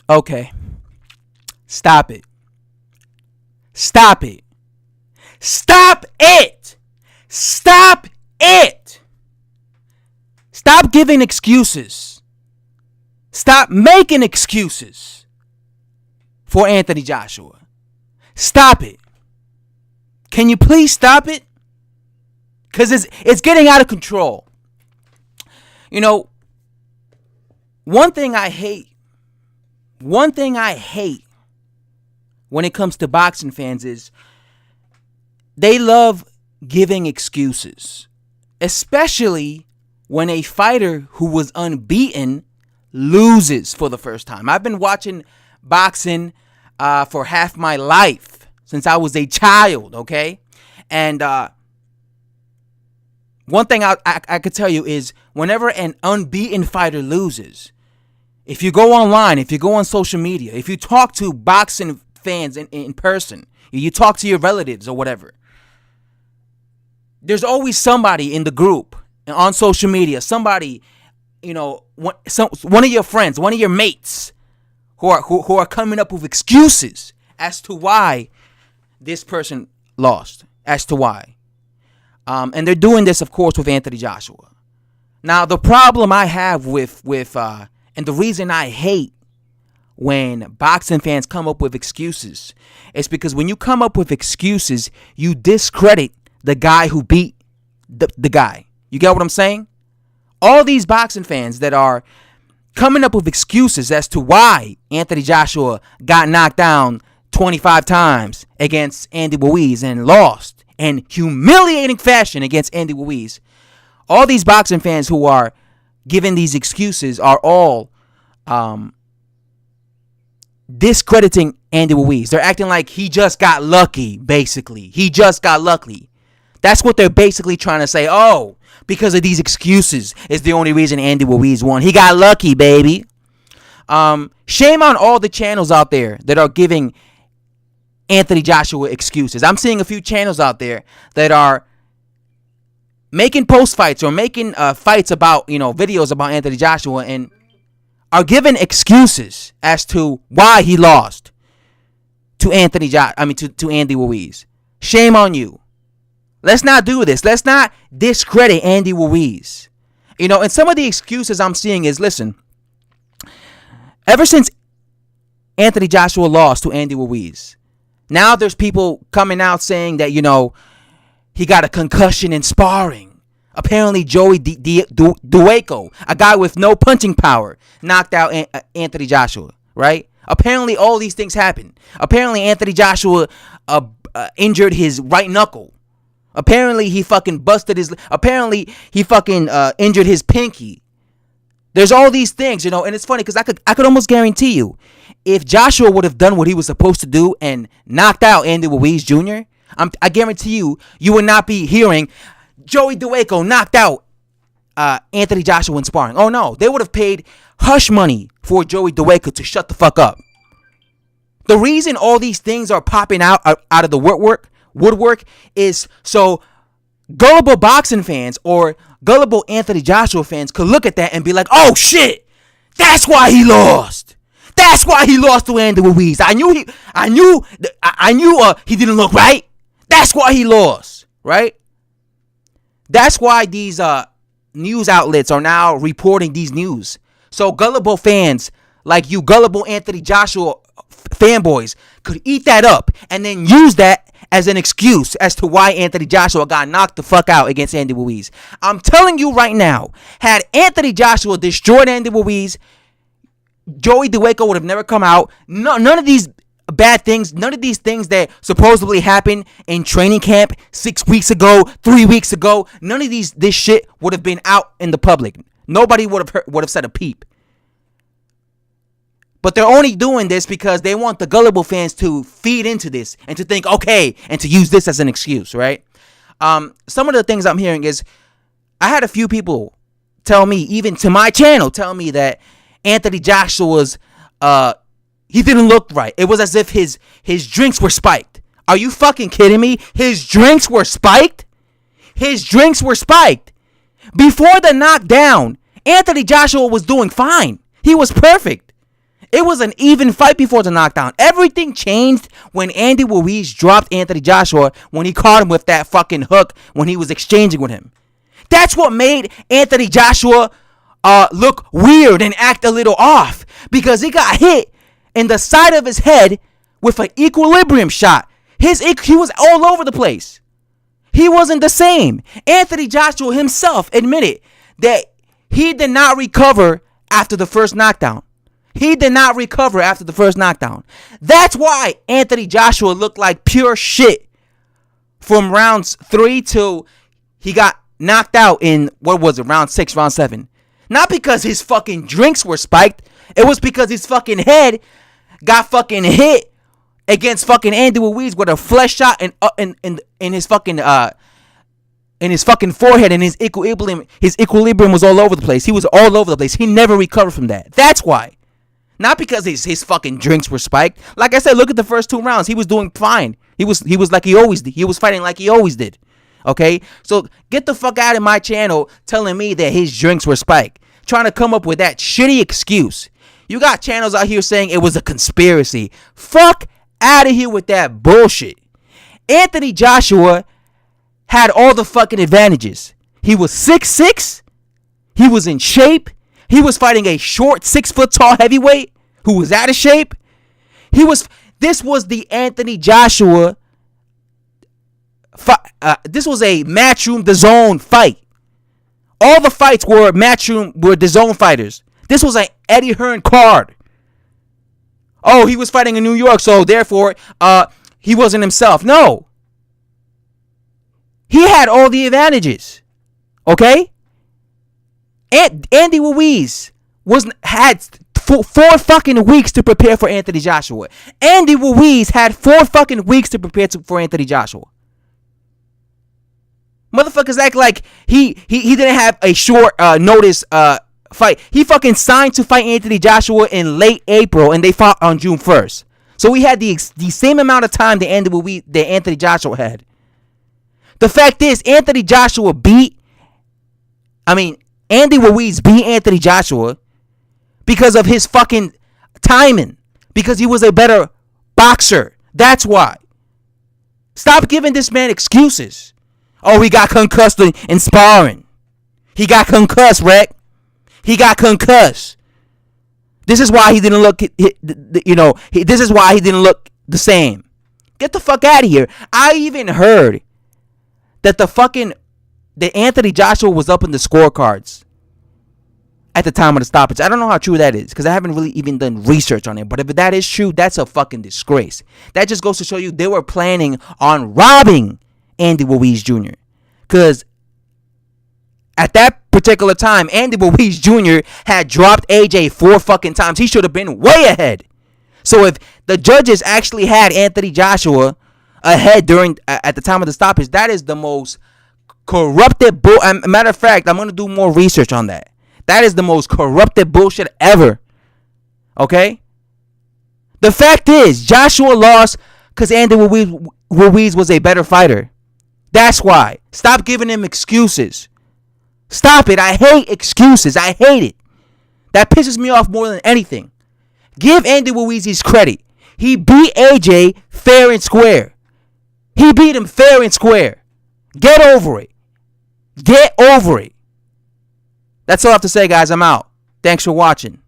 Okay. Stop it. Stop it. Stop it. Stop it. Stop giving excuses. Stop making excuses for Anthony Joshua. Stop it. Can you please stop it? Because it's getting out of control. You know, one thing I hate when it comes to boxing fans is they love giving excuses, especially when a fighter who was unbeaten loses for the first time. I've been watching boxing for half my life, since I was a child, okay? And one thing I could tell you is whenever an unbeaten fighter loses, if you go online, if you go on social media, if you talk to boxing fans in person, you talk to your relatives or whatever, there's always somebody in the group on social media, somebody, you know, one of your friends, one of your mates who are coming up with excuses as to why this person lost, as to why. And they're doing this, of course, with Anthony Joshua. Now, the problem I have with and the reason I hate when boxing fans come up with excuses is because when you come up with excuses, you discredit the guy who beat the guy. You get what I'm saying? All these boxing fans that are coming up with excuses as to why Anthony Joshua got knocked down 25 times against Andy Ruiz and lost in humiliating fashion against Andy Ruiz. All these boxing fans who are giving these excuses are all discrediting Andy Ruiz. They're acting like he just got lucky, basically. He just got lucky. That's what they're basically trying to say. Oh, because of these excuses is the only reason Andy Ruiz won. He got lucky, baby. Shame on all the channels out there that are giving Anthony Joshua excuses. I'm seeing a few channels out there that are making post fights or making fights about, videos about Anthony Joshua and are giving excuses as to why he lost to to Andy Ruiz. Shame on you. Let's not do this. Let's not discredit Andy Ruiz. And some of the excuses I'm seeing is, listen, ever since Anthony Joshua lost to Andy Ruiz, now there's people coming out saying that, he got a concussion in sparring. Apparently, Joey Dueco, a guy with no punching power, knocked out Anthony Joshua, right? Apparently, all these things happened. Apparently, Anthony Joshua injured his right knuckle. Apparently, he fucking injured his pinky. There's all these things, and it's funny because I could almost guarantee you, if Joshua would have done what he was supposed to do and knocked out Andy Ruiz Jr., I guarantee you would not be hearing Joey Dueco knocked out Anthony Joshua in sparring. Oh no, they would have paid hush money for Joey Dueco to shut the fuck up. The reason all these things are popping out of the woodwork is so gullible boxing fans or gullible Anthony Joshua fans could look at that and be like, oh shit, that's why he lost. That's why he lost to Andy Ruiz. I knew he didn't look right. That's why he lost, right? That's why these news outlets are now reporting these news. So gullible fans like you, gullible Anthony Joshua fanboys, could eat that up and then use that as an excuse as to why Anthony Joshua got knocked the fuck out against Andy Ruiz. I'm telling you right now, had Anthony Joshua destroyed Andy Ruiz, Joey Dueco would have never come out. None of these bad things, none of these things that supposedly happened in training camp 6 weeks ago, 3 weeks ago, none of this shit would have been out in the public. Nobody would have said a peep. But they're only doing this because they want the gullible fans to feed into this and to think, okay, and to use this as an excuse, right? Some of the things I'm hearing is, I had a few people tell me, even to my channel, tell me that Anthony Joshua's he didn't look right. It was as if his drinks were spiked. Are you fucking kidding me? His drinks were spiked? His drinks were spiked. Before the knockdown, Anthony Joshua was doing fine. He was perfect. It was an even fight before the knockdown. Everything changed when Andy Ruiz dropped Anthony Joshua when he caught him with that fucking hook when he was exchanging with him. That's what made Anthony Joshua look weird and act a little off, because he got hit in the side of his head with an equilibrium shot. He was all over the place. He wasn't the same. Anthony Joshua himself admitted that he did not recover after the first knockdown. That's why Anthony Joshua looked like pure shit from rounds 3 till he got knocked out in, round 6, round 7. Not because his fucking drinks were spiked. It was because his fucking head got fucking hit against fucking Andy Ruiz with a flesh shot in his fucking forehead, and his equilibrium was all over the place. He was all over the place. He never recovered from that. That's why. Not because his fucking drinks were spiked. Like I said, look at the first 2 rounds. He was doing fine. He was like he always did. He was fighting like he always did. Okay? So get the fuck out of my channel telling me that his drinks were spiked. Trying to come up with that shitty excuse. You got channels out here saying it was a conspiracy. Fuck out of here with that bullshit. Anthony Joshua had all the fucking advantages. He was 6'6". He was in shape. He was fighting a short 6 foot tall heavyweight who was out of shape. This was the Anthony Joshua. This was a Matchroom DAZN fight. All the fights were DAZN fighters. This was an Eddie Hearn card. Oh, he was fighting in New York, so therefore, he wasn't himself. No. He had all the advantages. Okay? Andy Ruiz had 4 fucking weeks to prepare for Anthony Joshua. Andy Ruiz had 4 fucking weeks to prepare for Anthony Joshua. Motherfuckers act like he didn't have a short notice fight. He fucking signed to fight Anthony Joshua in late April, and they fought on June 1st. So we had the same amount of time that Anthony Joshua had. The fact is, Andy Ruiz beat Anthony Joshua because of his fucking timing. Because he was a better boxer. That's why. Stop giving this man excuses. Oh, he got concussed in sparring. He got concussed, Rick. He got concussed. This is why he didn't look, this is why he didn't look the same. Get the fuck out of here. I even heard that that Anthony Joshua was up in the scorecards at the time of the stoppage. I don't know how true that is, because I haven't really even done research on it. But if that is true, that's a fucking disgrace. That just goes to show you they were planning on robbing Andy Ruiz Jr. Because at that particular time, Andy Ruiz Jr. had dropped AJ 4 fucking times. He should have been way ahead. So if the judges actually had Anthony Joshua ahead at the time of the stoppage, that is the most corrupted matter of fact, I'm going to do more research on that. That is the most corrupted bullshit ever. Okay? The fact is, Joshua lost because Andy Ruiz was a better fighter. That's why. Stop giving him excuses. Stop it. I hate excuses. I hate it. That pisses me off more than anything. Give Andy Ruiz his credit. He beat AJ fair and square. He beat him fair and square. Get over it. Get over it. That's all I have to say, guys. I'm out. Thanks for watching.